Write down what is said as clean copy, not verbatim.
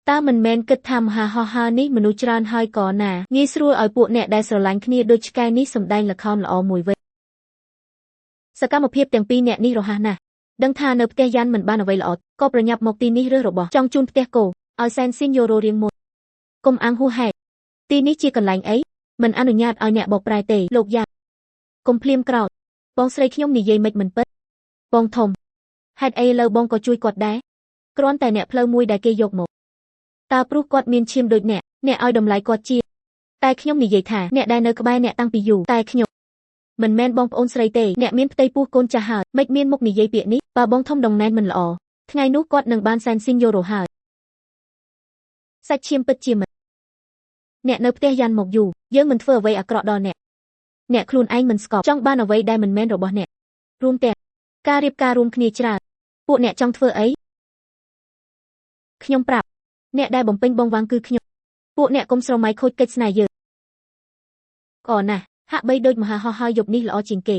ตามันแมนกึดทำฮานี่มนุษย์จานหอยก่อนน่ะงี้สรัวเอาพวกเนี่ยได้สลายគ្នាដូចឆ្កែនេះសម្ដែងល្ខោនល្អមួយវិញសកម្មភាពទាំងពីរអ្នកនេះរហ័សណាស់ដឹងថានៅផ្ទះយ៉ាន់មិនបានអ្វីល្អក៏ប្រញាប់មកទីនេះរើសរបស់ចង់ជូនផ្ទះគោឲ្យសែនស៊ីនយូរ៉ូរៀងមុនកុំអាំងហួសហេតុទីនេះជាកន្លែងអីមិនអនុញ្ញាតឲ្យអ្នកបកប្រែទេលោកយ៉ាកុំភ្លាមក្រោធបងស្រីខ្ញុំនិយាយមិនពិតបងធំហេតុអីលើបងក៏ជួយគាត់ដែរគ្រាន់តែអ្នកផ្លូវមួយដែលគេយកមកតើព្រោះគាត់មានឈាមដូចអ្នកឲ្យតម្លៃគាត់ជាតែខ្ញុំនិយាយថាអ្នកដែលនៅក្បែរអ្នកតាំងពីយូរតែខ្ញុំមិនមែនបងប្អូនស្រីទេអ្នកមានផ្ទៃពោះកូនចាស់ហើយមិនមានមុខនិយាយពាក្យនេះបើបងធំដងណែនមិនល្អថ្ងៃនោះគាត់នឹងបានសែនស៊ីនយូរ៉ូហើយសាច់ឈាមពិតជាមិនអ្នកនៅផ្ទះយ៉ាន់មកយូរយើងមិនធ្វើអ្វីអាក្រក់ដល់អ្នកខ្លួនឯងមិនស្កប់ចង់បានអ្វីដែលមិនមែនរបស់អ្នករួមទាំងការរៀបការរួមគ្នាច្រើនពួកអ្នកចង់ធ្វើអីខ្ញុំប្រាប់អ្នកដែលបំពេញបងវាំងគឺខ្ញុំពួកអ្នកកុំស្រមៃខូចកិច្ចស្នេហ៍យើងក៏ណាស់ហាក់បីដូចមហាហោះហើយយប់នេះល្អជាងគេ